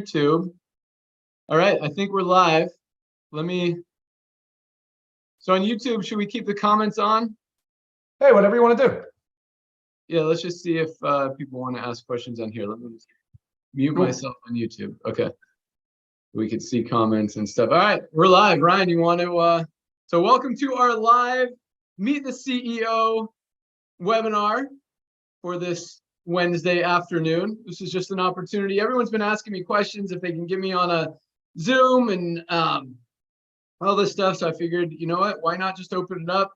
YouTube. All right, I think we're live. So on YouTube, should we keep the comments on? Hey, whatever you want to do. Yeah, let's just see if people want to ask questions on here. Let me just mute myself on YouTube. Okay. We could see comments and stuff. All right, we're live. Ryan, you want to, so welcome to our live Meet the CEO webinar for this Wednesday afternoon. This is just an opportunity. Everyone's been asking me questions if they can get me on a Zoom and all this stuff. So I figured, you know what, why not just open it up,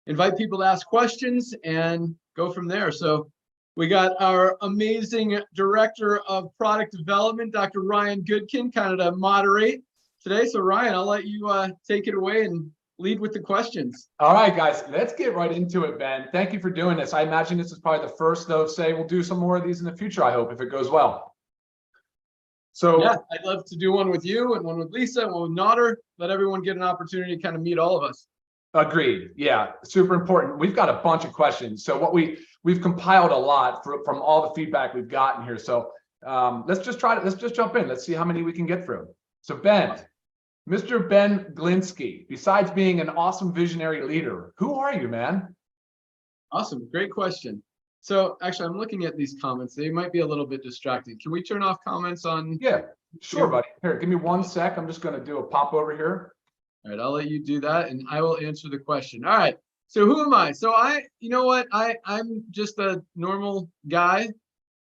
invite people to ask questions and go from there. So we got our amazing Director of Product Development, Dr. Ryan Goodkin, kind of to moderate today. So Ryan, I'll let you take it away and lead with the questions. All right, guys, let's get right into it, Ben. Thank you for doing this. I imagine this is probably the first of, say, we'll do some more of these in the future, I hope, if it goes well. So yeah, I'd love to do one with you and one with Lisa and one with Nodder. Let everyone get an opportunity to kind of meet all of us. Agreed. Yeah, super important. We've got a bunch of questions. So what we've compiled a lot from all the feedback we've gotten here. So let's just jump in. Let's see how many we can get through. So Ben, Mr. Ben Glinsky, besides being an awesome visionary leader, who are you, man? Awesome. Great question. So actually, I'm looking at these comments. They might be a little bit distracting. Can we turn off comments on? Yeah, sure, buddy. Here, give me 1 sec. I'm just going to do a pop over here. All right, I'll let you do that and I will answer the question. All right. So who am I? So you know what? I'm just a normal guy.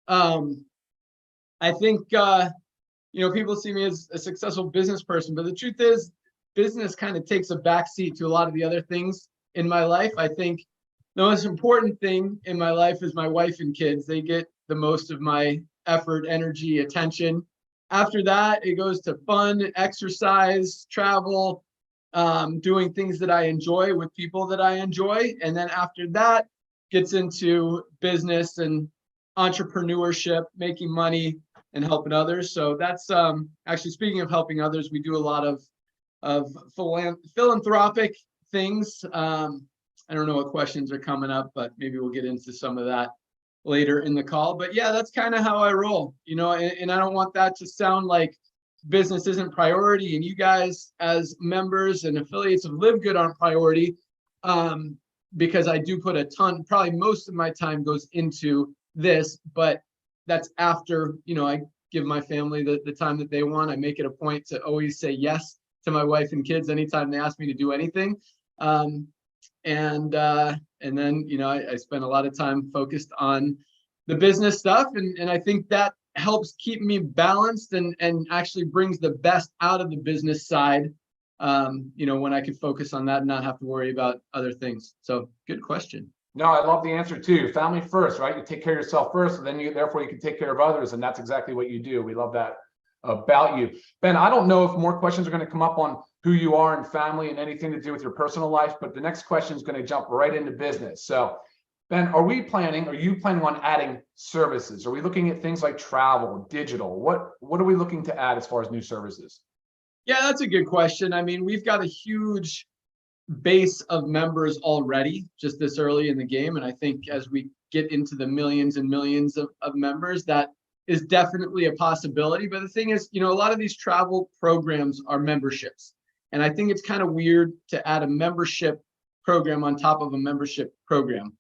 I think, you know, people see me as a successful business person, but the truth is business kind of takes a backseat to a lot of the other things in my life. I think the most important thing in my life is my wife and kids. They get the most of my effort, energy, attention. After that, it goes to fun, exercise, travel, doing things that I enjoy with people that I enjoy. And then after that gets into business and entrepreneurship, making money and helping others. So that's actually, speaking of helping others, we do a lot of philanthropic things. I don't know what questions are coming up, but maybe we'll get into some of that later in the call. But yeah, that's kind of how I roll, you know, and I don't want that to sound like business isn't priority and you guys as members and affiliates of Livegood aren't priority, because I do put a ton, probably most of my time goes into this, but that's after, you know, I give my family the time that they want. I make it a point to always say yes to my wife and kids anytime they ask me to do anything. And then, you know, I spend a lot of time focused on the business stuff. And I think that helps keep me balanced and actually brings the best out of the business side, you know, when I can focus on that and not have to worry about other things. So good question. No, I love the answer too. Family first, right? You take care of yourself first, and then therefore you can take care of others. And that's exactly what you do. We love that about you. Ben, I don't know if more questions are going to come up on who you are and family and anything to do with your personal life, but the next question is going to jump right into business. So Ben, are you planning on adding services? Are we looking at things like travel, digital? What are we looking to add as far as new services? Yeah, that's a good question. I mean, we've got a huge base of members already just this early in the game. And I think as we get into the millions and millions of members, that is definitely a possibility. But the thing is, you know, a lot of these travel programs are memberships. And I think it's kind of weird to add a membership program on top of a membership program.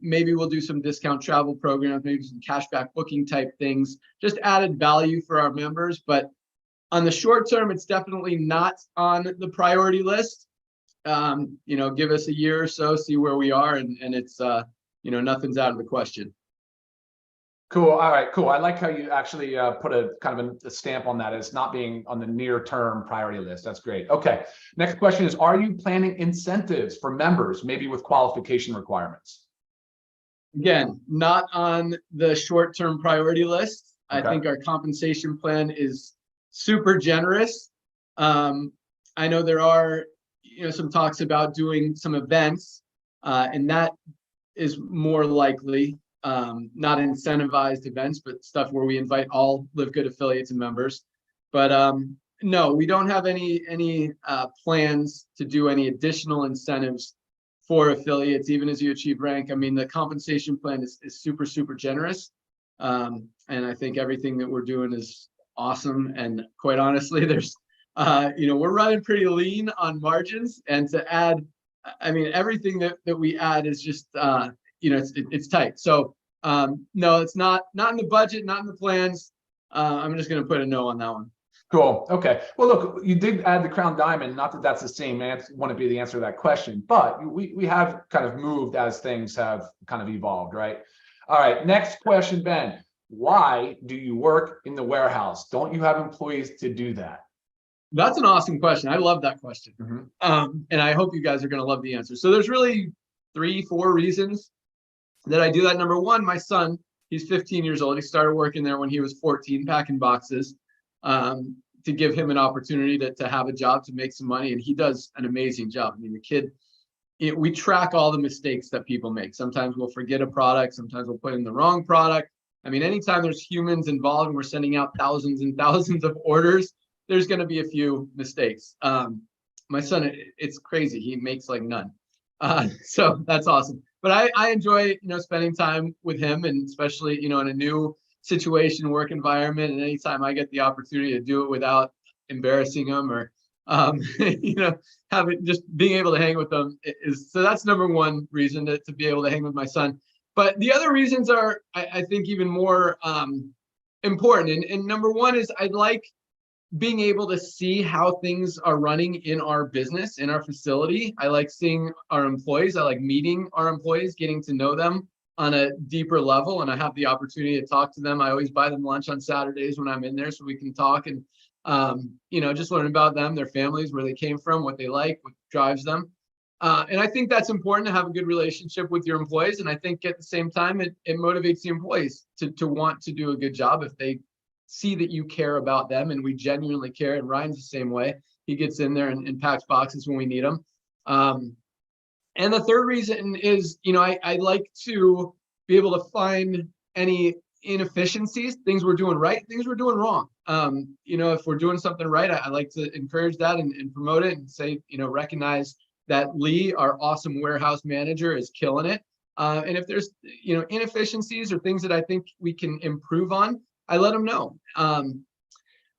Maybe we'll do some discount travel programs, maybe some cashback booking type things, just added value for our members. But on the short term, it's definitely not on the priority list. You know, give us a year or so, see where we are, and it's you know, nothing's out of the question. Cool. All right, cool. I like how you actually put a kind of a stamp on that as not being on the near term priority list. That's great. Okay. Next question is, are you planning incentives for members, maybe with qualification requirements? Again, not on the short term priority list. Okay. I think our compensation plan is super generous. I know there are, you know, some talks about doing some events, and that is more likely. Not incentivized events, but stuff where we invite all Livegood affiliates and members. But no, we don't have any plans to do any additional incentives for affiliates, even as you achieve rank. I mean, the compensation plan is super, super generous. And I think everything that we're doing is awesome. And quite honestly, there's, we're running pretty lean on margins, and to add, I mean, everything that we add is just, it's tight. So no, it's not in the budget, not in the plans. I'm just going to put a no on that one. Cool. Okay. Well, look, you did add the crown diamond. Not that that's the same answer, wouldn't be the answer to that question, but we have kind of moved as things have kind of evolved, right? All right. Next question, Ben. Why do you work in the warehouse? Don't you have employees to do that? That's an awesome question. I love that question. And I hope you guys are going to love the answer. So there's really 3-4 reasons that I do that. Number one, my son, he's 15 years old. He started working there when he was 14, packing boxes, to give him an opportunity to have a job, to make some money. And he does an amazing job. I mean, the kid, we track all the mistakes that people make. Sometimes we'll forget a product. Sometimes we'll put in the wrong product. I mean, anytime there's humans involved and we're sending out thousands and thousands of orders, there's going to be a few mistakes. My son, it's crazy. He makes like none. So that's awesome. But I enjoy, spending time with him, and especially, in a new situation, work environment. And anytime I get the opportunity to do it without embarrassing him, or, having, just being able to hang with them so that's number one reason to be able to hang with my son. But the other reasons are, I think, even more important. And number one is I like being able to see how things are running in our business, in our facility. I like seeing our employees. I like meeting our employees, getting to know them on a deeper level. And I have the opportunity to talk to them. I always buy them lunch on Saturdays when I'm in there, so we can talk and, just learn about them, their families, where they came from, what they like, what drives them. And I think that's important, to have a good relationship with your employees. And I think at the same time, it motivates the employees to want to do a good job if they see that you care about them, and we genuinely care. And Ryan's the same way. He gets in there and packs boxes when we need them. And the third reason is, I like to be able to find any inefficiencies, things we're doing right, things we're doing wrong. If we're doing something right, I like to encourage that and promote it, and say, recognize that Lee, our awesome warehouse manager, is killing it. And if there's, inefficiencies or things that I think we can improve on, I let them know.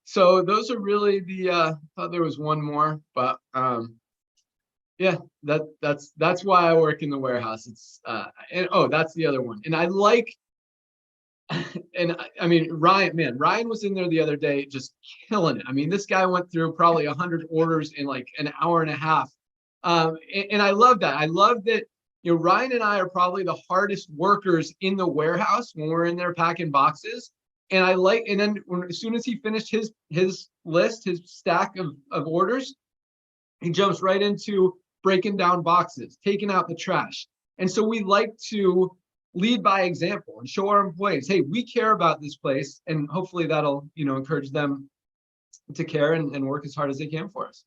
So those are really I thought there was one more, but yeah, that's why I work in the warehouse. It's that's the other one. And I like, and I mean, Ryan was in there the other day just killing it. I mean, this guy went through probably 100 orders in like an hour and a half. And I love that. I love that, Ryan and I are probably the hardest workers in the warehouse when we're in there packing boxes. And then as soon as he finished his list, his stack of orders, he jumps right into breaking down boxes, taking out the trash. And so we like to lead by example and show our employees, hey, we care about this place. And hopefully that'll, encourage them to care and work as hard as they can for us.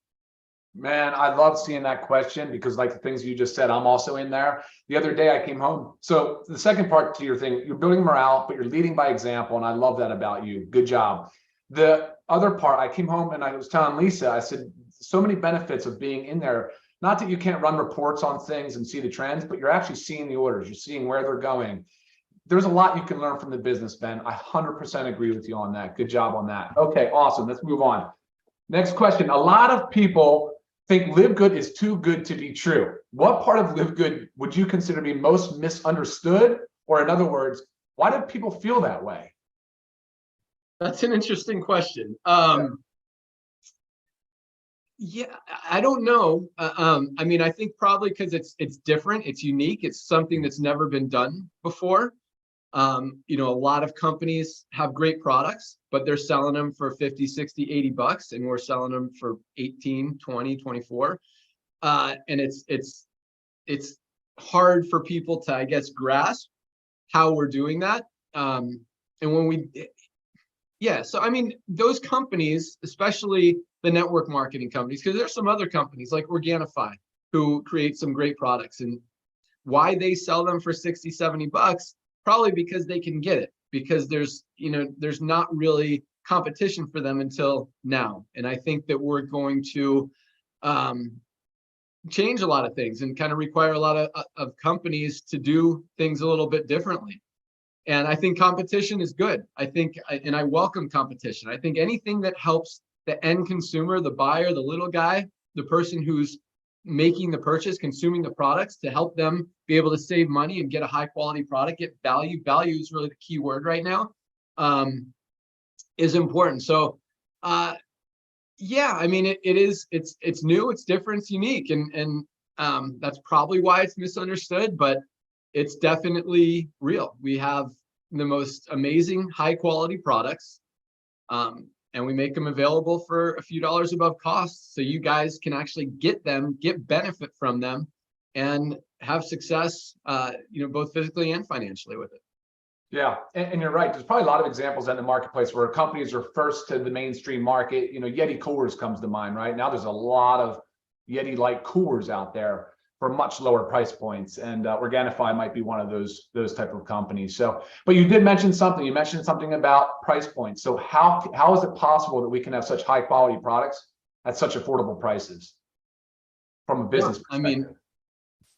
Man, I love seeing that question, because like the things you just said, I'm also in there. The other day I came home. So the second part to your thing, you're building morale, but you're leading by example. And I love that about you. Good job. The other part, I came home and I was telling Lisa, I said, so many benefits of being in there. Not that you can't run reports on things and see the trends, but you're actually seeing the orders. You're seeing where they're going. There's a lot you can learn from the business, Ben. I 100% agree with you on that. Good job on that. Okay, awesome. Let's move on. Next question. A lot of people think Livegood is too good to be true. What part of Livegood would you consider to be most misunderstood? Or in other words, why do people feel that way? That's an interesting question. Yeah, I don't know. I mean, I think probably because it's different, it's unique, it's something that's never been done before. A lot of companies have great products, but they're selling them for 50, 60, $80, and we're selling them for 18, 20, 24. And it's hard for people to, I guess, grasp how we're doing that. And when so I mean, those companies, especially the network marketing companies, because there's some other companies like Organifi who create some great products, and why they sell them for 60, $70, probably because they can get it, because there's not really competition for them until now. And I think that we're going to change a lot of things and kind of require a lot of companies to do things a little bit differently. And I think competition is good. And I welcome competition. I think anything that helps the end consumer, the buyer, the little guy, the person who's making the purchase, consuming the products, to help them be able to save money and get a high quality product, get value. Value is really the key word right now, is important. So, yeah, I mean, it's new, it's different, it's unique, and that's probably why it's misunderstood, but it's definitely real. We have the most amazing high quality products, and we make them available for a few dollars above cost, so you guys can actually get them, get benefit from them, and have success, both physically and financially with it. Yeah, and you're right. There's probably a lot of examples in the marketplace where companies are first to the mainstream market. Yeti coolers comes to mind, right? Now there's a lot of Yeti-like coolers out there for much lower price points, and Organifi might be one of those type of companies. So, but you did mention something. You mentioned something about price points. So how is it possible that we can have such high quality products at such affordable prices from a business perspective? I mean,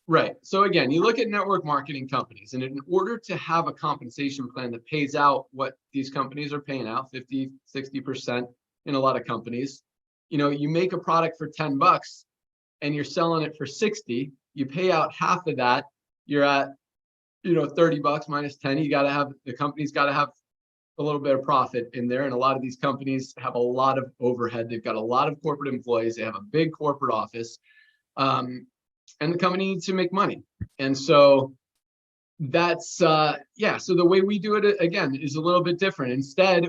right. So again, you look at network marketing companies, and in order to have a compensation plan that pays out what these companies are paying out, 50, 60% in a lot of companies, you make a product for $10 and you're selling it for 60, you pay out half of that, you're at, $30 minus 10, the company's got to have a little bit of profit in there. And a lot of these companies have a lot of overhead. They've got a lot of corporate employees. They have a big corporate office. And the company needs to make money. And so that's, so the way we do it, again, is a little bit different. Instead,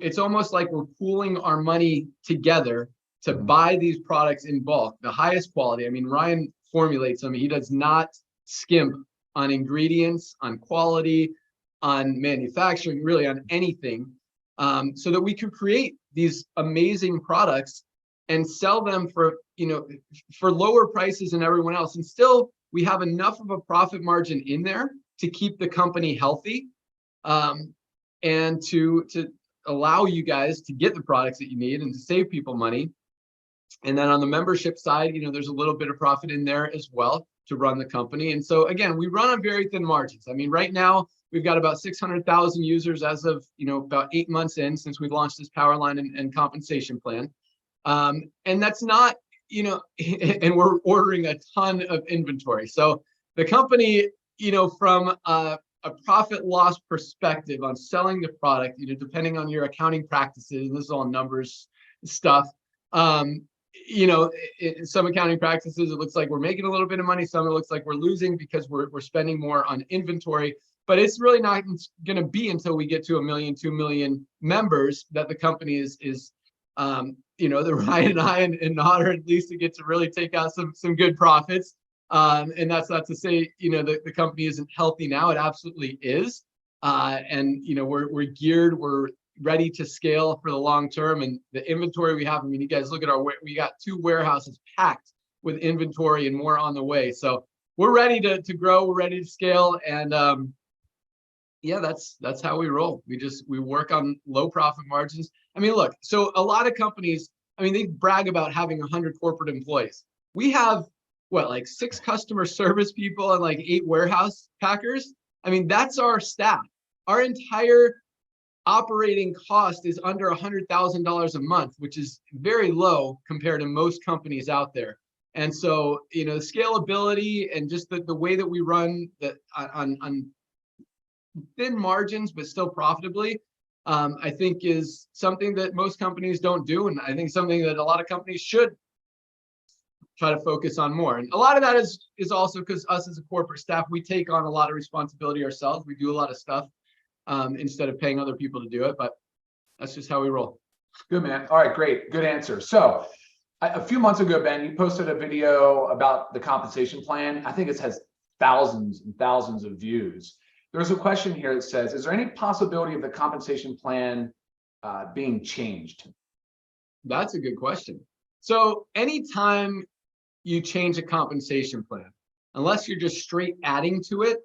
it's almost like we're pooling our money together to buy these products in bulk, the highest quality. I mean, Ryan formulates them. He does not skimp on ingredients, on quality, on manufacturing, really on anything, so that we could create these amazing products and sell them for lower prices than everyone else. And still, we have enough of a profit margin in there to keep the company healthy, and to allow you guys to get the products that you need and to save people money. And then on the membership side, there's a little bit of profit in there as well to run the company. And so again, we run on very thin margins. I mean, right now we've got about 600,000 users as of, about 8 months in since we've launched this powerline and compensation plan. And that's not, and we're ordering a ton of inventory. So the company, from a profit loss perspective on selling the product, depending on your accounting practices, and this is all numbers stuff, in some accounting practices, it looks like we're making a little bit of money. Some it looks like we're losing because we're spending more on inventory. But it's really not going to be until we get to 1 million, 2 million members that the company is that Ryan and I and Nader and Lisa get to really take out some good profits. And that's not to say, the company isn't healthy now. It absolutely is. And, we're geared, we're ready to scale for the long term. And the inventory we have, I mean, you guys look at we got 2 warehouses packed with inventory and more on the way. So we're ready to grow, we're ready to scale. And that's how we roll. We work on low profit margins. I mean, look, so a lot of companies, I mean, they brag about having 100 corporate employees. We have like 6 customer service people and like 8 warehouse packers. I mean, that's our staff. Our entire operating cost is under $100,000 a month, which is very low compared to most companies out there. And so, scalability and just the way that we run on thin margins, but still profitably, I think is something that most companies don't do. And I think something that a lot of companies should try to focus on more. And a lot of that is also because us as a corporate staff, we take on a lot of responsibility ourselves. We do a lot of stuff instead of paying other people to do it, but that's just how we roll. Good, man. All right, great. Good answer. So a few months ago, Ben, you posted a video about the compensation plan. I think it has thousands and thousands of views. There's a question here that says, is there any possibility of the compensation plan being changed? That's a good question. So anytime you change a compensation plan, unless you're just straight adding to it,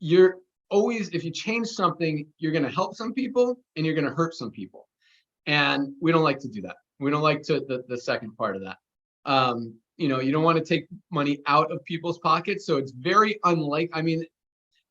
you're always, if you change something, you're going to help some people and you're going to hurt some people. And we don't like to do that. We don't like the second part of that. You don't want to take money out of people's pockets. So it's very unlikely. I mean,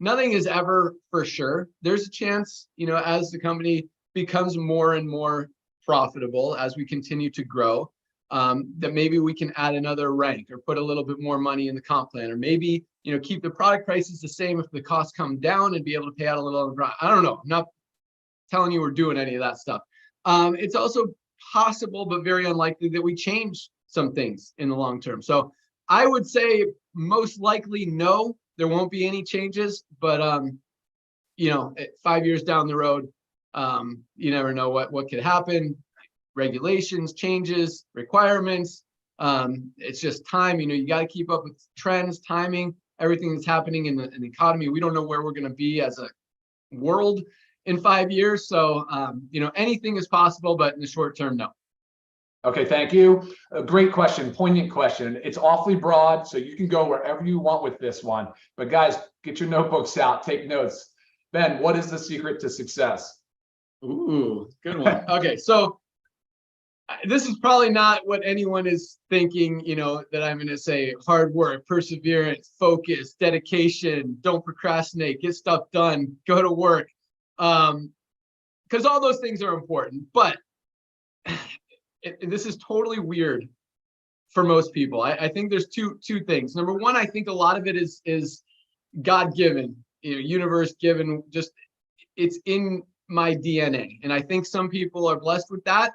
nothing is ever for sure. There's a chance, as the company becomes more and more profitable, as we continue to grow, that maybe we can add another rank or put a little bit more money in the comp plan, or maybe, keep the product prices the same if the costs come down and be able to pay out a little. I don't know. I'm not telling you we're doing any of that stuff. It's also possible, but very unlikely, that we change some things in the long term. So I would say most likely no, there won't be any changes, but 5 years down the road, you never know what could happen. Regulations, changes, requirements. It's just time. You got to keep up with trends, timing, everything that's happening in the economy. We don't know where we're going to be as a world in 5 years. So, anything is possible, but in the short term, no. Okay, thank you. A great question, poignant question. It's awfully broad, so you can go wherever you want with this one. But guys, get your notebooks out, take notes. Ben, what is the secret to success? Ooh, good one. Okay, so this is probably not what anyone is thinking, that I'm going to say: hard work, perseverance, focus, dedication, don't procrastinate, get stuff done, go to work. Because all those things are important, but this is totally weird for most people. I think there's two things. Number one, I think a lot of it is God-given, universe given, just it's in my DNA. And I think some people are blessed with that,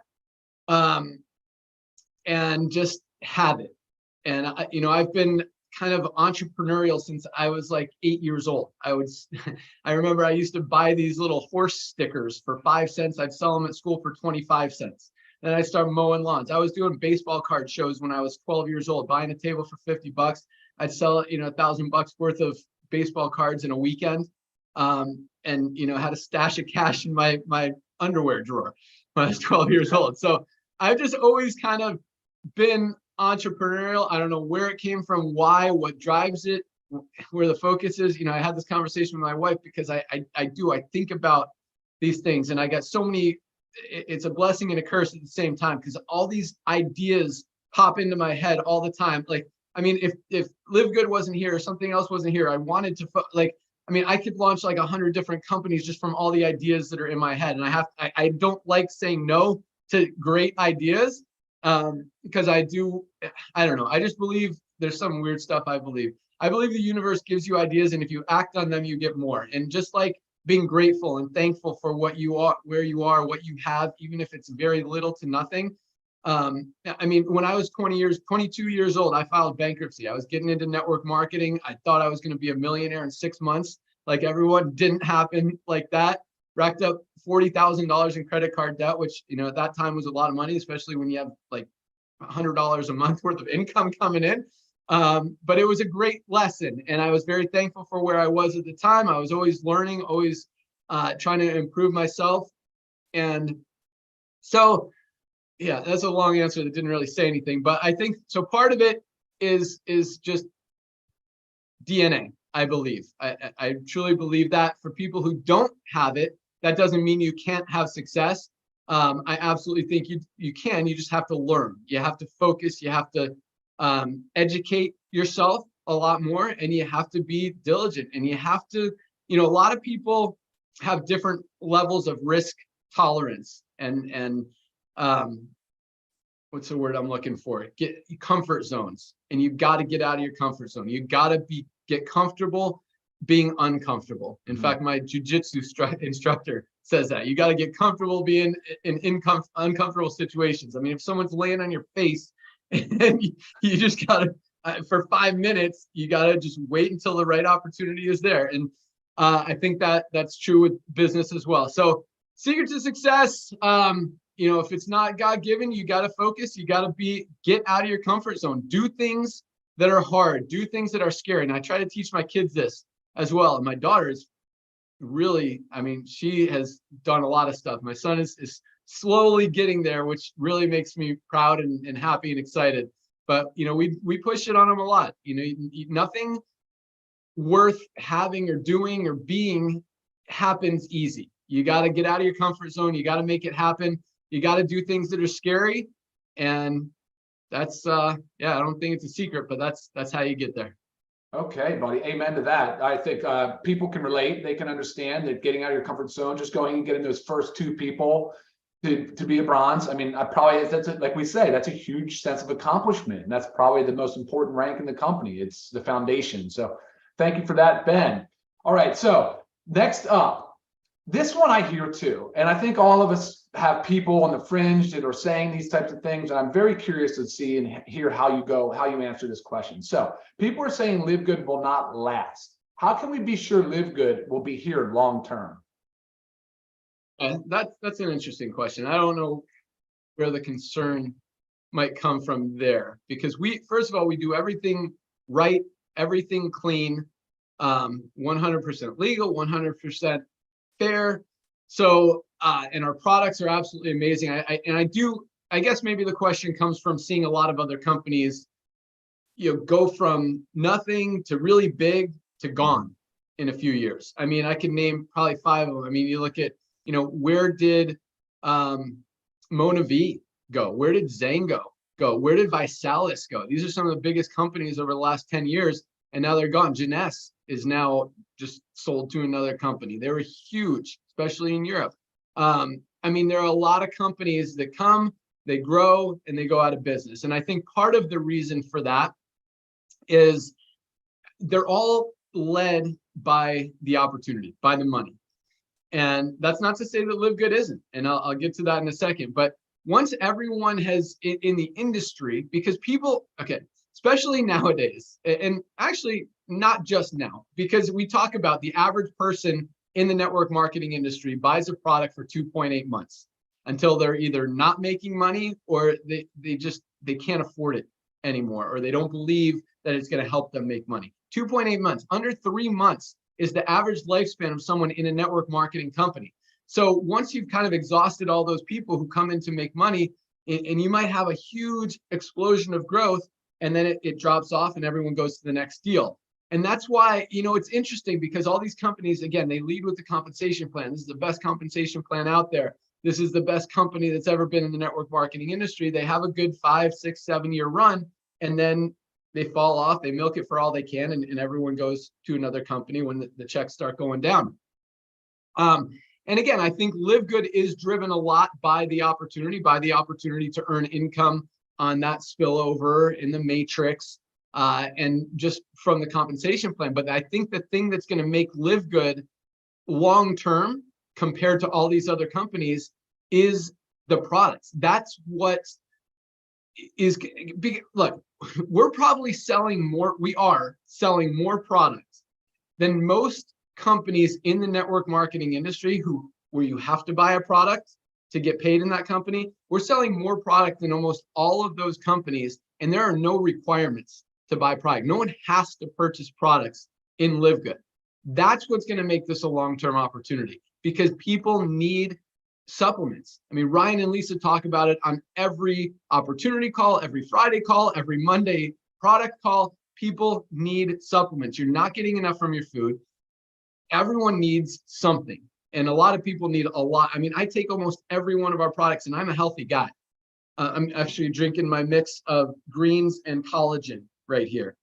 and just have it. And I've been kind of entrepreneurial since I was like 8 years old. I remember I used to buy these little horse stickers for 5 cents. I'd sell them at school for 25 cents. Then I started mowing lawns. I was doing baseball card shows when I was 12 years old, buying a table for $50. I'd sell $1,000 worth of baseball cards in a weekend. And had a stash of cash in my underwear drawer when I was 12 years old. So I've just always kind of been entrepreneurial. I don't know where it came from, why, what drives it, where the focus is. I had this conversation with my wife because I think about these things, and I got so many. It's a blessing and a curse at the same time, because all these ideas pop into my head all the time. Like, if Livegood wasn't here or something else wasn't here, I wanted to I could launch like 100 different companies just from all the ideas that are in my head. And I don't like saying no to great ideas, because I don't know. I just believe there's some weird stuff. I believe the universe gives you ideas, and if you act on them, you get more. And just like being grateful and thankful for what you are, where you are, what you have, even if it's very little to nothing. When I was 22 years old, I filed bankruptcy. I was getting into network marketing. I thought I was going to be a millionaire in 6 months. Like everyone, didn't happen like that. Racked up $40,000 in credit card debt, which, at that time was a lot of money, especially when you have like $100 a month worth of income coming in. But it was a great lesson, and I was very thankful for where I was at the time. I was always learning, always trying to improve myself. And so, yeah, that's a long answer that didn't really say anything, but I think so. Part of it is just DNA. I believe. I truly believe that. For people who don't have it, that doesn't mean you can't have success. I absolutely think you can. You just have to learn. You have to focus. You have to educate yourself a lot more, and you have to be diligent, and you have to, a lot of people have different levels of risk tolerance and what's the word I'm looking for? Get comfort zones, and you've got to get out of your comfort zone. You got to get comfortable being uncomfortable. In fact, my jujitsu instructor says that you got to get comfortable being in uncomfortable situations. If someone's laying on your face, and you just gotta for 5 minutes, you gotta just wait until the right opportunity is there. And I think that's true with business as well. So secret to success, if it's not God-given, you gotta focus. You gotta get out of your comfort zone. Do things that are hard. Do things that are scary. And I try to teach my kids this as well. And my daughter is really, she has done a lot of stuff. My son is slowly getting there, which really makes me proud and happy and excited. But we push it on them a lot. Nothing worth having or doing or being happens easy. You got to get out of your comfort zone. You got to make it happen. You got to do things that are scary, and that's I don't think it's a secret, but that's how you get there. Okay, buddy. Amen to that. I think people can relate. They can understand that getting out of your comfort zone, just going and getting those first 2 people to be a bronze. I mean, I probably, like we say, that's a huge sense of accomplishment. And that's probably the most important rank in the company. It's the foundation. So thank you for that, Ben. All right. So next up, this one I hear too. And I think all of us have people on the fringe that are saying these types of things. And I'm very curious to see and hear how you answer this question. So people are saying Livegood will not last. How can we be sure Livegood will be here long term? That's an interesting question. I don't know where the concern might come from there, because first of all, we do everything right, everything clean, 100% legal, 100% fair. So, and our products are absolutely amazing. I guess maybe the question comes from seeing a lot of other companies, go from nothing to really big to gone in a few years. I mean, I can name probably 5 of them. I mean, you look at, where did Mona V go? Where did Zango go? Where did Visalis go? These are some of the biggest companies over the last 10 years, and now they're gone. Jeunesse is now just sold to another company. They were huge, especially in Europe. I mean, there are a lot of companies that come, they grow, and they go out of business. And I think part of the reason for that is they're all led by the opportunity, by the money. And that's not to say that Livegood isn't, and I'll get to that in a second. But once everyone has in the industry, because people, okay, especially nowadays, and actually not just now, because we talk about the average person in the network marketing industry buys a product for 2.8 months until they're either not making money or they can't afford it anymore, or they don't believe that it's going to help them make money. 2.8 months, under 3 months is the average lifespan of someone in a network marketing company. So once you've kind of exhausted all those people who come in to make money, and you might have a huge explosion of growth, and then it drops off and everyone goes to the next deal. And that's why, it's interesting, because all these companies, again, they lead with the compensation plan. This is the best compensation plan out there. This is the best company that's ever been in the network marketing industry. They have a good 5, 6, 7 year run, and then they fall off, they milk it for all they can, and everyone goes to another company when the checks start going down. And again, I think Livegood is driven a lot by the opportunity to earn income on that spillover in the matrix, and just from the compensation plan. But I think the thing that's going to make Livegood long-term compared to all these other companies is the products. That's what is, look, we're probably selling more, we are selling more products than most companies in the network marketing industry where you have to buy a product to get paid in that company. We're selling more product than almost all of those companies, and there are no requirements to buy product. No one has to purchase products in Livegood. That's what's going to make this a long-term opportunity, because people need supplements. I mean, Ryan and Lisa talk about it on every opportunity call, every Friday call, every Monday product call. People need supplements. You're not getting enough from your food. Everyone needs something. And a lot of people need a lot. I mean, I take almost every one of our products, and I'm a healthy guy. I'm actually drinking my mix of greens and collagen right here.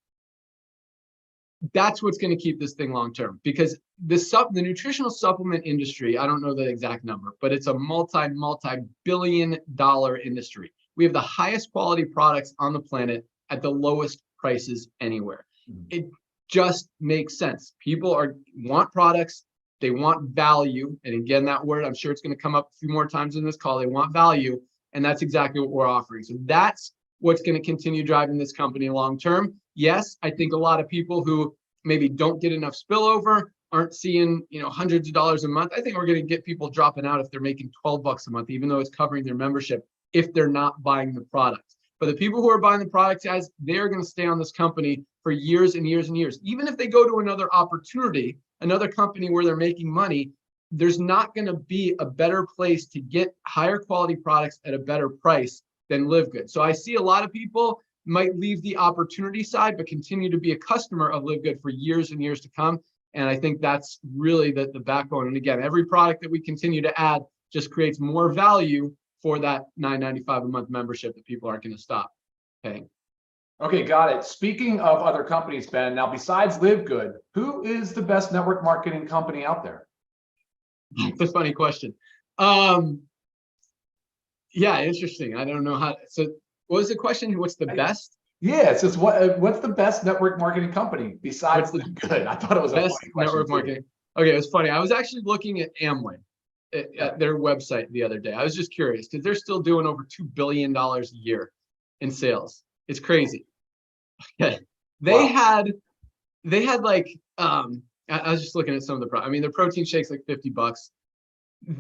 That's what's going to keep this thing long term, because the nutritional supplement industry, I don't know the exact number, but it's a multi-billion dollar industry. We have the highest quality products on the planet at the lowest prices anywhere. It just makes sense. People want products, they want value. And again, that word, I'm sure it's going to come up a few more times in this call. They want value, and that's exactly what we're offering. So that's what's going to continue driving this company long term. Yes, I think a lot of people who maybe don't get enough spillover aren't seeing, hundreds of dollars a month. I think we're going to get people dropping out if they're making $12 a month, even though it's covering their membership, if they're not buying the product. But the people who are buying the products, guys, they're going to stay on this company for years and years and years. Even if they go to another opportunity, another company where they're making money, there's not going to be a better place to get higher quality products at a better price than Livegood. So I see a lot of people might leave the opportunity side, but continue to be a customer of Livegood for years and years to come. And I think that's really the backbone. And again, every product that we continue to add just creates more value for that $9.95 a month membership that people aren't going to stop paying. Okay, got it. Speaking of other companies, Ben, now besides Livegood, who is the best network marketing company out there? That's a funny question. Um, yeah, interesting. I don't know how. So, what was the question? What's the best? Yeah, it's just what's the best network marketing company besides What's the Livegood? I thought it was a best funny question network too. marketing? Okay, it's funny. I was actually looking at Amway Yeah. at their website the other day. I was just curious because they're still doing over $2 billion a year in sales. It's crazy. They Wow. had like I was just looking at some of the I mean, their protein shakes like $50.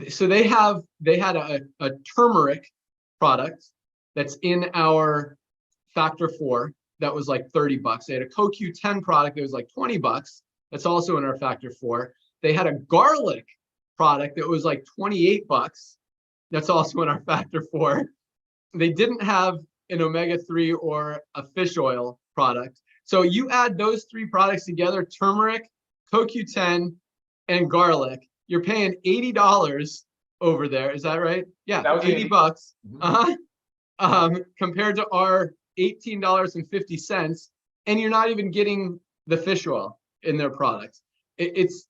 So they had a turmeric product that's in our factor 4 that was like $30. They had a CoQ10 product that was like $20. That's also in our factor 4. They had a garlic product that was like $28. That's also in our factor 4. They didn't have an omega-3 or a fish oil product. So you add those 3 products together, turmeric, CoQ10, and garlic, you're paying $80 over there. Is that right? Yeah, That was $80. Mhm. Compared to our $18.50, and you're not even getting the fish oil in their products. It's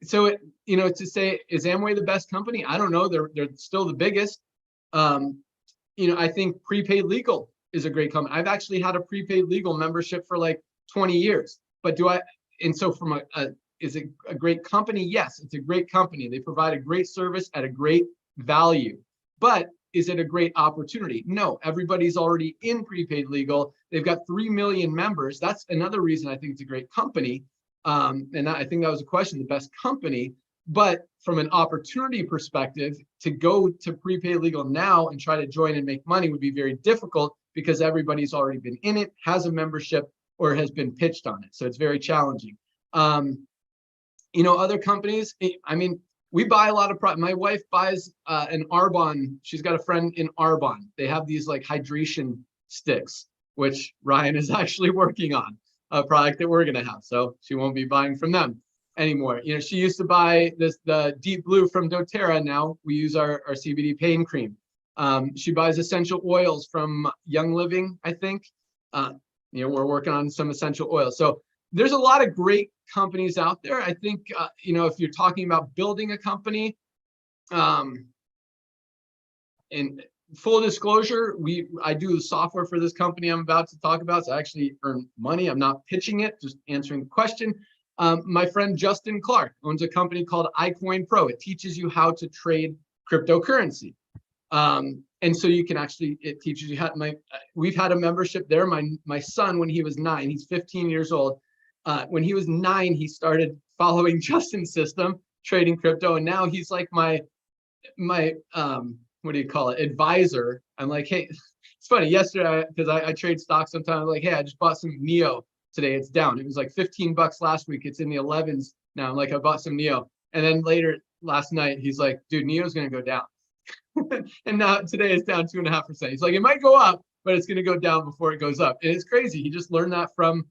so to say, is Amway the best company? I don't know. They're still the biggest. I think prepaid legal is a great company. I've actually had a prepaid legal membership for like 20 years. But and so from is it a great company? Yes, it's a great company. They provide a great service at a great value. But is it a great opportunity? No, everybody's already in prepaid legal. They've got 3 million members. That's another reason I think it's a great company. And I think that was a question, the best company. But from an opportunity perspective, to go to prepaid legal now and try to join and make money would be very difficult because everybody's already been in it, has a membership, or has been pitched on it. So it's very challenging. Other companies, I mean, we buy a lot of product. My wife buys an Arbonne. She's got a friend in Arbonne. They have these like hydration sticks, which Ryan is actually working on, a product that we're going to have. So she won't be buying from them anymore. She used to buy the Deep Blue from doTERRA. Now we use our CBD pain cream. She buys essential oils from Young Living, I think. We're working on some essential oils. So there's a lot of great companies out there. I think, if you're talking about building a company, and full disclosure, I do the software for this company I'm about to talk about. So I actually earn money. I'm not pitching it, just answering the question. My friend Justin Clark owns a company called iCoin Pro. It teaches you how to trade cryptocurrency. And so you can it teaches you how. We've had a membership there. My son, when he was 9, he's 15 years old. When he was 9, he started following Justin's system, trading crypto, and now he's like my what do you call it, advisor. I'm like, hey, it's funny. Yesterday, because I trade stocks sometimes, I'm like, hey, I just bought some NEO today. It's down. It was like $15 last week. It's in the 11s now. I'm like, I bought some NEO, and then later last night, he's like, dude, NEO's gonna go down. And now today it's down 2.5%. He's like, it might go up, but it's going to go down before it goes up. And it's crazy. He just learned that from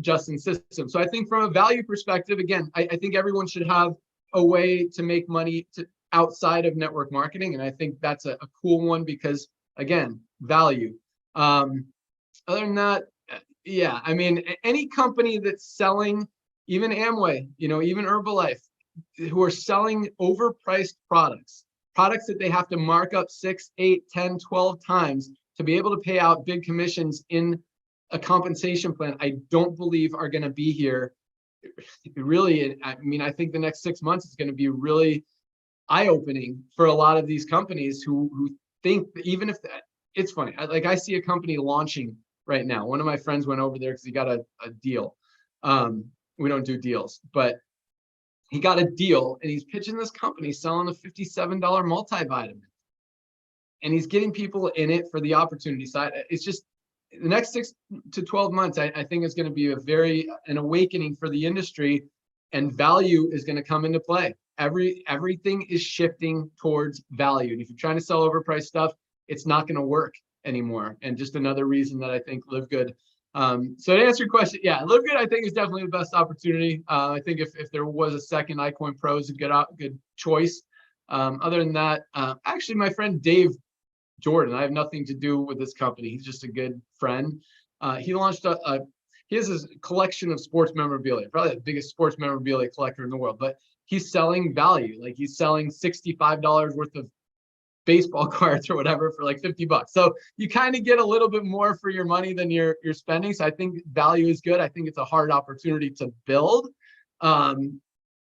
Justin's system. So I think from a value perspective, again, I think everyone should have a way to make money outside of network marketing. And I think that's a cool one because, again, value. Other than that, yeah, I mean, any company that's selling, even Amway, even Herbalife, who are selling overpriced products that they have to mark up 6, 8, 10, 12 times to be able to pay out big commissions in a compensation plan, I don't believe are going to be here. Really, I mean, I think the next 6 months is going to be really eye-opening for a lot of these companies who think that even if it's funny, I see a company launching right now. One of my friends went over there because he got a deal. We don't do deals, but he got a deal and he's pitching this company selling a $57 multivitamin. And he's getting people in it for the opportunity side. It's just the next 6 to 12 months, I think is going to be an awakening for the industry, and value is going to come into play. Everything is shifting towards value. And if you're trying to sell overpriced stuff, it's not going to work anymore. And just another reason that I think Livegood. So to answer your question, yeah, Livegood I think is definitely the best opportunity. I think if there was a second, iCoin Pro is a good choice. Other than that, actually my friend Dave Jordan, I have nothing to do with this company. He's just a good friend. He launched he has this collection of sports memorabilia, probably the biggest sports memorabilia collector in the world, but he's selling value. Like he's selling $65 worth of baseball cards or whatever for like $50. So you kind of get a little bit more for your money than you're spending. So I think value is good. I think it's a hard opportunity to build,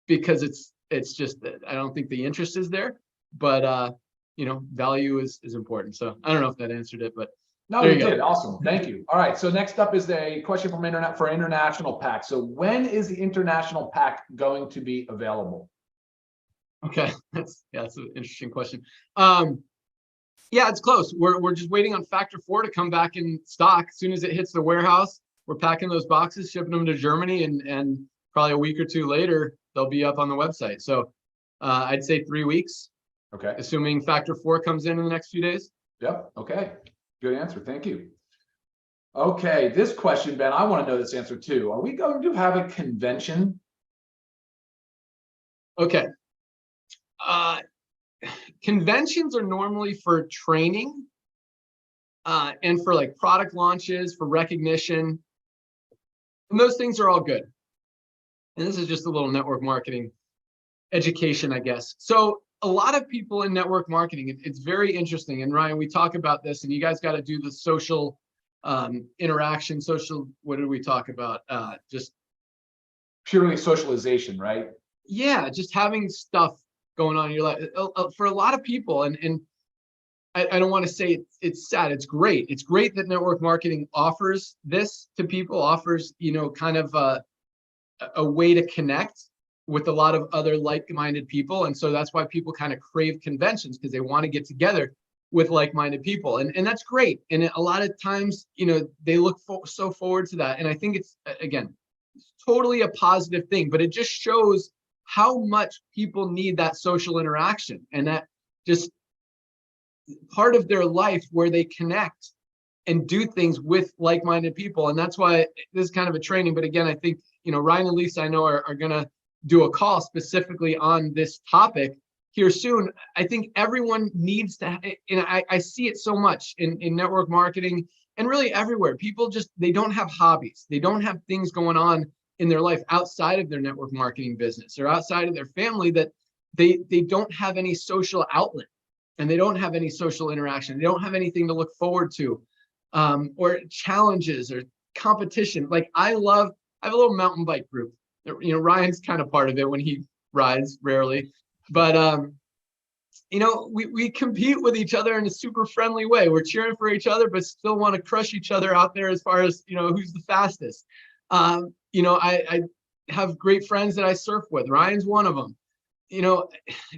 because it's just that I don't think the interest is there, but value is important. So I don't know if that answered it, but no, you did. Awesome. Thank you. All right. So next up is a question from international pack. So when is the international pack going to be available? Okay, that's an interesting question. Yeah, it's close. We're just waiting on Factor 4 to come back in stock. As soon as it hits the warehouse, we're packing those boxes, shipping them to Germany, and probably a week or two later, they'll be up on the website. So I'd say 3 weeks. Okay. Assuming Factor 4 comes in the next few days. Yep. Okay. Good answer. Thank you. Okay. This question, Ben, I want to know this answer too. Are we going to have a convention? Okay. Conventions are normally for training and for like product launches, for recognition. And those things are all good. And this is just a little network marketing education, I guess. So a lot of people in network marketing, it's very interesting. And Ryan, we talk about this, and you guys got to do the social interaction, what did we talk about? Just purely socialization, right? Yeah, just having stuff going on in your life. For a lot of people, and I don't want to say it's sad, it's great. It's great that network marketing offers this to people, offers, kind of a way to connect with a lot of other like-minded people. And so that's why people kind of crave conventions, because they want to get together with like-minded people. And that's great. And a lot of times, they look so forward to that. And I think it's, again, totally a positive thing, but it just shows how much people need that social interaction, and that just part of their life where they connect and do things with like-minded people. And that's why this is kind of a training. But again, I think, Ryan and Lisa, I know are going to do a call specifically on this topic here soon. I think everyone needs to, and I see it so much in network marketing and really everywhere. People they don't have hobbies. They don't have things going on in their life outside of their network marketing business or outside of their family, that they don't have any social outlet, and they don't have any social interaction. They don't have anything to look forward to, or challenges or competition. Like I have a little mountain bike group. Ryan's kind of part of it when he rides, rarely, but we compete with each other in a super friendly way. We're cheering for each other, but still want to crush each other out there as far as, who's the fastest. I have great friends that I surf with. Ryan's one of them.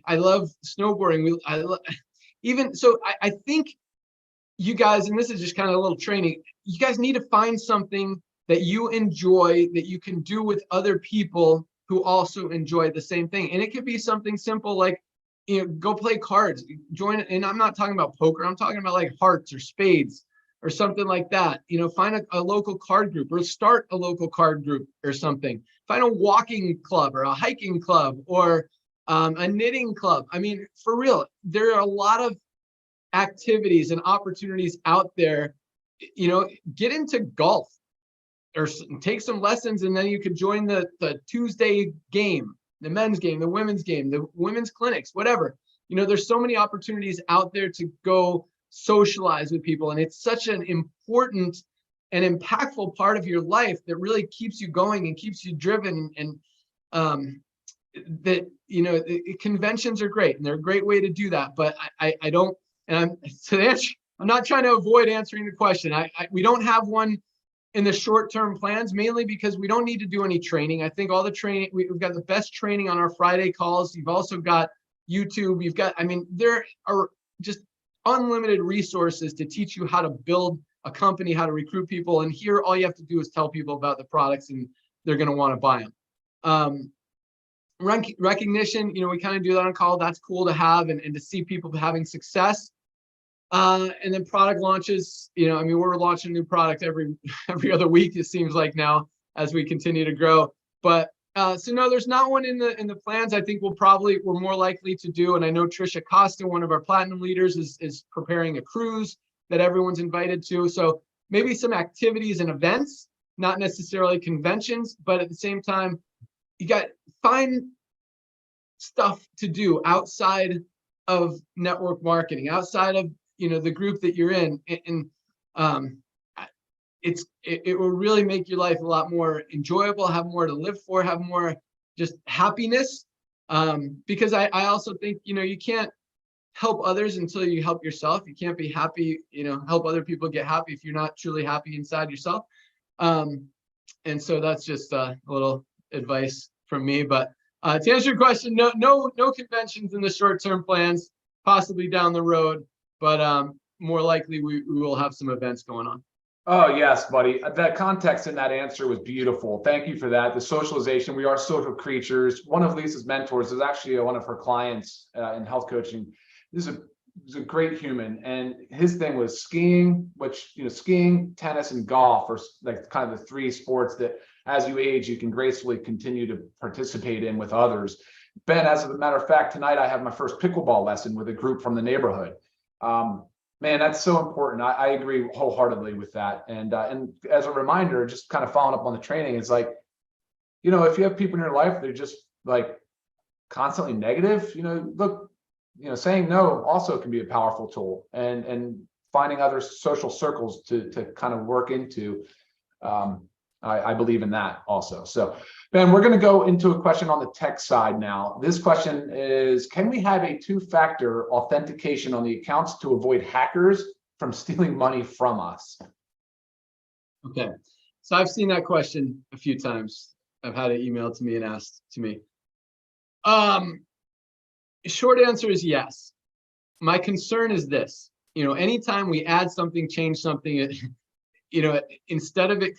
I love snowboarding. I think you guys, and this is just kind of a little training, you guys need to find something that you enjoy, that you can do with other people who also enjoy the same thing. And it could be something simple like, go play cards, join. And I'm not talking about poker. I'm talking about like hearts or spades or something like that. Find a local card group, or start a local card group or something. Find a walking club or a hiking club or a knitting club. I mean, for real, there are a lot of activities and opportunities out there. Get into golf or take some lessons, and then you could join the Tuesday game, the men's game, the women's game, the women's clinics, whatever. There's so many opportunities out there to go socialize with people. And it's such an important and impactful part of your life that really keeps you going and keeps you driven. And conventions are great, and they're a great way to do that. But I don't, and I'm not trying to avoid answering the question. We don't have one in the short-term plans, mainly because we don't need to do any training. I think all the training, we've got the best training on our Friday calls. You've also got YouTube. There are just unlimited resources to teach you how to build a company, how to recruit people. And here, all you have to do is tell people about the products, and they're going to want to buy them. Recognition, we kind of do that on call. That's cool to have, and to see people having success. And then product launches, we're launching a new product every other week, it seems like now, as we continue to grow. But so no, there's not one in the plans. I think we're more likely to do, and I know Trisha Costa, one of our platinum leaders, is preparing a cruise that everyone's invited to. So maybe some activities and events, not necessarily conventions, but at the same time, you got find stuff to do outside of network marketing, outside of the group that you're in, and it will really make your life a lot more enjoyable, have more to live for, have more just happiness. Because I also think you can't help others until you help yourself. You can't be happy, help other people get happy if you're not truly happy inside yourself. And so that's just a little advice from me. But to answer your question, no conventions in the short-term plans, possibly down the road, but more likely we will have some events going on. Oh, yes, buddy. That context in that answer was beautiful. Thank you for that. The socialization, we are social creatures. One of Lisa's mentors is actually one of her clients in health coaching. He's a great human, and his thing was skiing, which skiing, tennis, and golf are like kind of the three sports that as you age you can gracefully continue to participate in with others. Ben, as a matter of fact, tonight I have my first pickleball lesson with a group from the neighborhood. Man, that's so important. I agree wholeheartedly with that. And as a reminder, just kind of following up on the training, it's like, if you have people in your life, they're just like constantly negative, look, saying no also can be a powerful tool, and finding other social circles to kind of work into. I believe in that also. So Ben, we're going to go into a question on the tech side now. This question is, can we have a two-factor authentication on the accounts to avoid hackers from stealing money from us? Okay, so I've seen that question a few times. I've had it emailed to me and asked to me. Short answer is yes. My concern is this, anytime we add something, change something, instead of it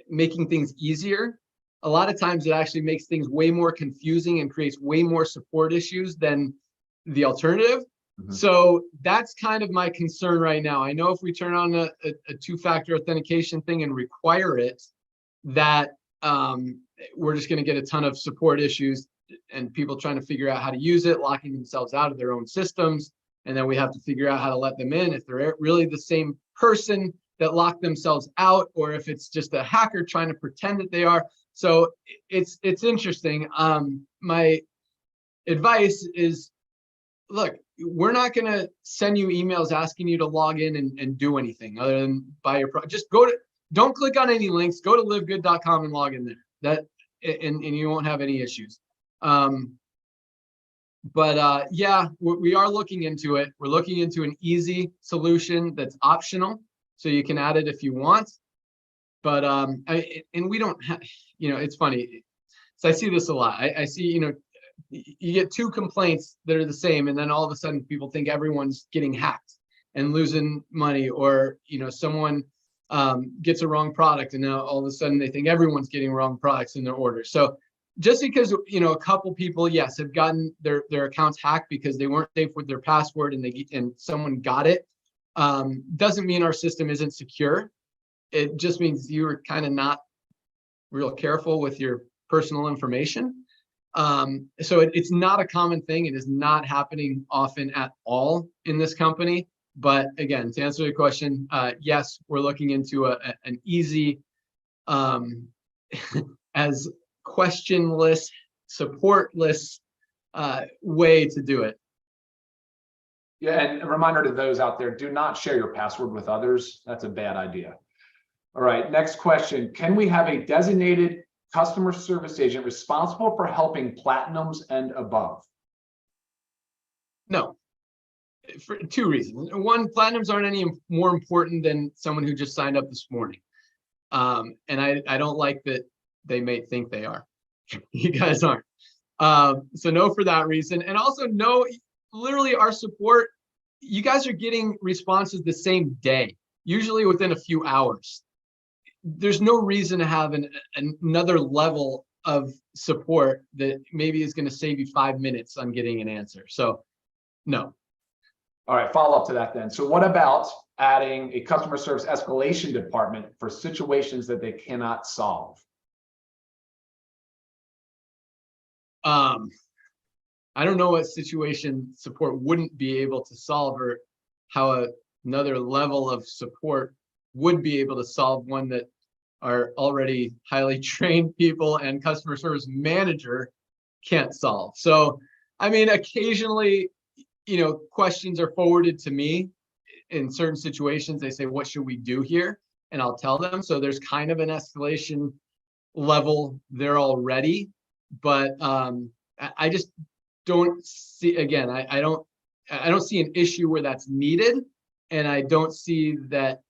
making things easier, a lot of times it actually makes things way more confusing and creates way more support issues than the alternative. Mm-hmm. So that's kind of my concern right now. I know if we turn on a two-factor authentication thing and require it, that we're just going to get a ton of support issues and people trying to figure out how to use it, locking themselves out of their own systems. And then we have to figure out how to let them in if they're really the same person that locked themselves out, or if it's just a hacker trying to pretend that they are. So it's interesting. My advice is, look, we're not going to send you emails asking you to log in and do anything other than buy your product. Just don't click on any links, go to livegood.com and log in there. And you won't have any issues. But yeah, we are looking into it. We're looking into an easy solution that's optional, so you can add it if you want. But and we don't have, it's funny. So I see this a lot. I see, you get two complaints that are the same, and then all of a sudden people think everyone's getting hacked and losing money, or someone gets a wrong product, and now all of a sudden they think everyone's getting wrong products in their order. So just because a couple people, yes, have gotten their accounts hacked because they weren't safe with their password and someone got it, doesn't mean our system isn't secure. It just means you were kind of not real careful with your personal information. So it's not a common thing. It is not happening often at all in this company. But again, to answer your question, yes, we're looking into an easy, as questionless, supportless way to do it. Yeah, and a reminder to those out there, do not share your password with others. That's a bad idea. All right, next question. Can we have a designated customer service agent responsible for helping platinums and above? No, for two reasons. One, platinums aren't any more important than someone who just signed up this morning. And I don't like that they may think they are. You guys aren't. So no for that reason. And also no, literally our support, you guys are getting responses the same day, usually within a few hours. There's no reason to have another level of support that maybe is going to save you 5 minutes on getting an answer. So no. All right, follow up to that then. So what about adding a customer service escalation department for situations that they cannot solve? I don't know what situation support wouldn't be able to solve, or how another level of support would be able to solve one that our already highly trained people and customer service manager can't solve. So, I mean, occasionally, questions are forwarded to me in certain situations. They say, what should we do here? And I'll tell them. So there's kind of an escalation level there already, but I just don't see, again, I don't see an issue where that's needed. And I don't see that,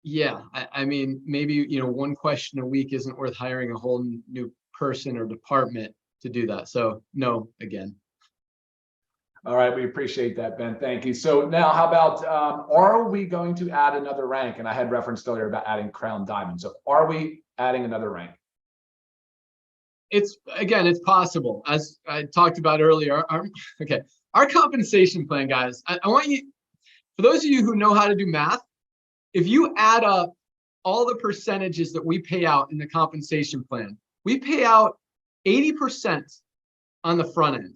yeah, I mean, maybe, one question a week isn't worth hiring a whole new person or department to do that. So no, again. All right, we appreciate that, Ben. Thank you. So now, how about, are we going to add another rank? And I had referenced earlier about adding crown diamond. So are we adding another rank? It's possible. As I talked about earlier, our compensation plan, guys, I want you, for those of you who know how to do math, if you add up all the percentages that we pay out in the compensation plan, we pay out 80% on the front end.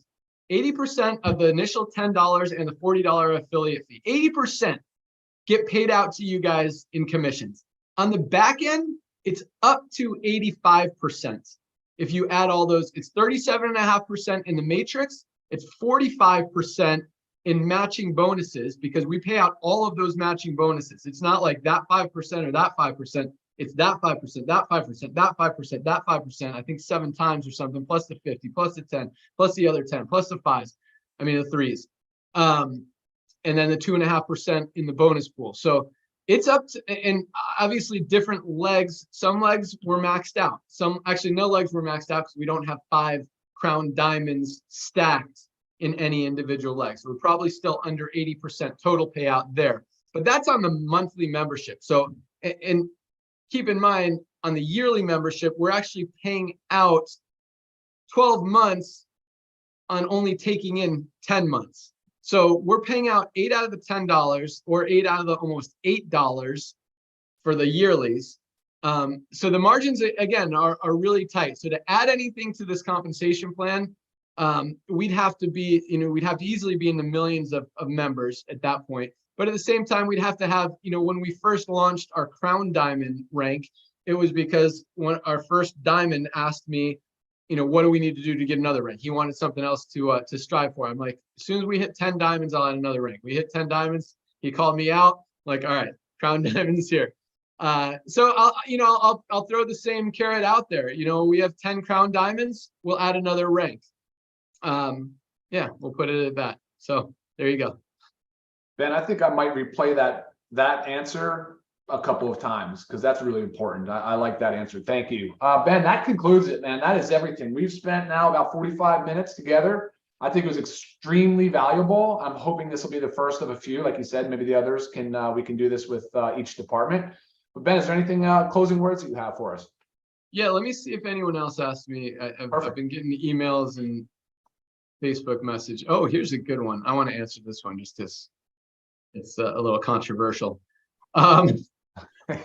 80% of the initial $10 and the $40 affiliate fee. 80% get paid out to you guys in commissions. On the back end, it's up to 85%. If you add all those, it's 37.5% in the matrix. It's 45% in matching bonuses, because we pay out all of those matching bonuses. It's not like that 5% or that 5%. It's that 5%, that 5%, that 5%, that 5%, I think 7 times or something, plus the 50, plus the 10, plus the other 10, plus the 5s, I mean the 3s. And then the 2.5% in the bonus pool. So it's up to, and obviously different legs. Some legs were maxed out. Some, actually no legs were maxed out because we don't have 5 crown diamonds stacked in any individual leg. So we're probably still under 80% total payout there. But that's on the monthly membership. So, and keep in mind, on the yearly membership, we're actually paying out 12 months on only taking in 10 months. So we're paying out 8 out of the $10 or 8 out of the almost $8 for the yearlies. So the margins, again, are really tight. So to add anything to this compensation plan, we'd have to be, we'd have to easily be in the millions of members at that point. But at the same time, we'd have to have, when we first launched our crown diamond rank, it was because when our first diamond asked me, what do we need to do to get another rank? He wanted something else to strive for. I'm like, as soon as we hit 10 diamonds, I'll add another rank. We hit 10 diamonds. He called me out, like, all right, crown diamonds here. So I'll throw the same carrot out there. We have 10 crown diamonds. We'll add another rank. Yeah, we'll put it at that. So there you go. Ben, I think I might replay that answer a couple of times, because that's really important. I like that answer. Thank you. Ben, that concludes it, man. That is everything. We've spent now about 45 minutes together. I think it was extremely valuable. I'm hoping this will be the first of a few. Like you said, maybe the others we can do this with each department. But Ben, is there anything closing words that you have for us? Yeah, let me see if anyone else asked me. I've been getting the emails and Facebook message. Oh, here's a good one. I want to answer this one just because it's a little controversial.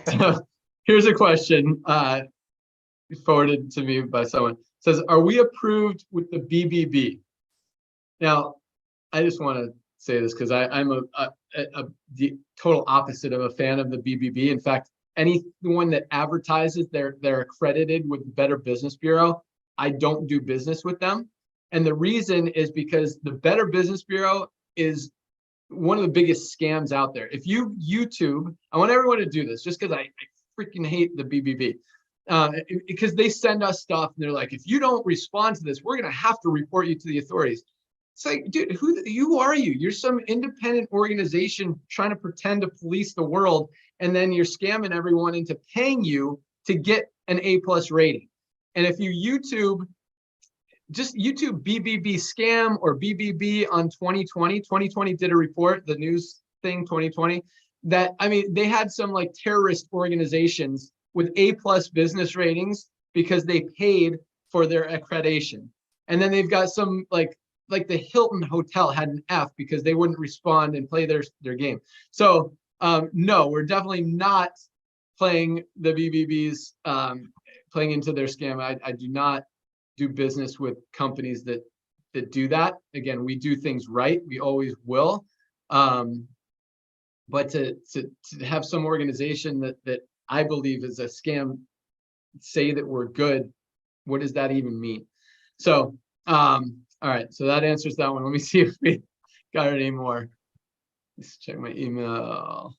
So here's a question forwarded to me by someone. It says, are we approved with the BBB? Now, I just want to say this because I'm the total opposite of a fan of the BBB. In fact, anyone that advertises they're accredited with the Better Business Bureau, I don't do business with them. And the reason is because the Better Business Bureau is one of the biggest scams out there. If you YouTube, I want everyone to do this just because I freaking hate the BBB. Because they send us stuff and they're like, if you don't respond to this, we're going to have to report you to the authorities. It's like, dude, who are you? You're some independent organization trying to pretend to police the world, and then you're scamming everyone into paying you to get an A+ rating. And if you just YouTube BBB scam or BBB on 2020. 2020 did a report, the news thing 2020, that, I mean, they had some like terrorist organizations with A+ business ratings because they paid for their accreditation. And then they've got some like the Hilton Hotel had an F because they wouldn't respond and play their game. So no, we're definitely not playing the BBBs, playing into their scam. I do not do business with companies that do that. Again, we do things right. We always will. But to have some organization that I believe is a scam say that we're good, what does that even mean? So, all right, so that answers that one. Let me see if we got any more. Let's check my email.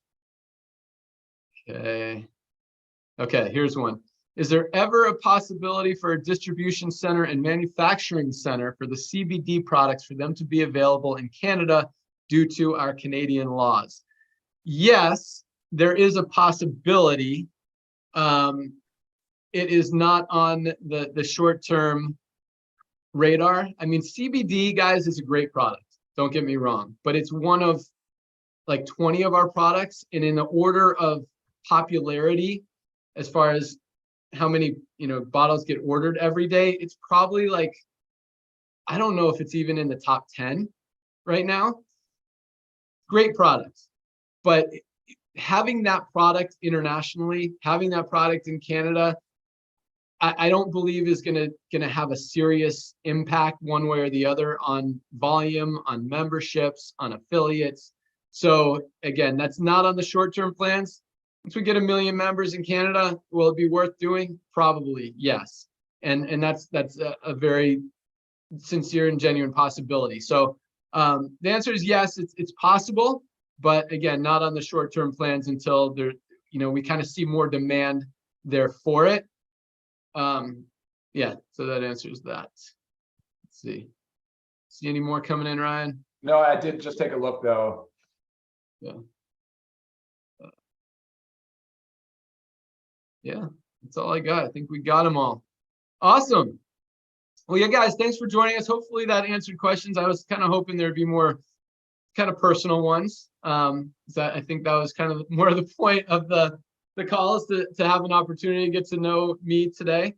Okay. Okay, here's one. Is there ever a possibility for a distribution center and manufacturing center for the CBD products for them to be available in Canada due to our Canadian laws? Yes, there is a possibility. It is not on the short-term radar. I mean, CBD, guys, is a great product. Don't get me wrong, but it's one of like 20 of our products, and in the order of popularity, as far as how many bottles get ordered every day, it's probably like, I don't know if it's even in the top 10 right now. Great products, but having that product internationally, having that product in Canada, I don't believe is gonna have a serious impact one way or the other on volume, on memberships, on affiliates. So again, that's not on the short-term plans. Once we get 1 million members in Canada, will it be worth doing? Probably, yes. And that's a very sincere and genuine possibility. So the answer is yes, it's possible, but again, not on the short-term plans until there, we kind of see more demand there for it. Yeah, so that answers that. Let's see any more coming in, Ryan? No, I did just take a look though. Yeah. Yeah, that's all I got. I think we got them all. Awesome. Well, yeah, guys, thanks for joining us. Hopefully that answered questions. I was kind of hoping there'd be more kind of personal ones. I think that was kind of more of the point of the call, is to have an opportunity to get to know me today.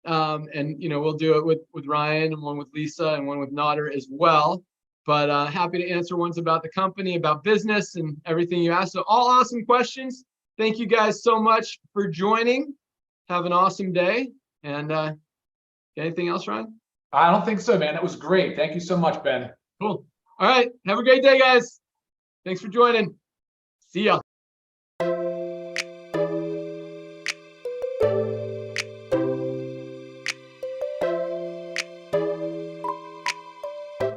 And we'll do it with Ryan, and one with Lisa, and one with Nodder as well. But happy to answer ones about the company, about business, and everything you asked. So all awesome questions. Thank you guys so much for joining. Have an awesome day. And anything else, Ryan? I don't think so, man. It was great. Thank you so much, Ben. Cool. All right. Have a great day, guys. Thanks for joining. See ya.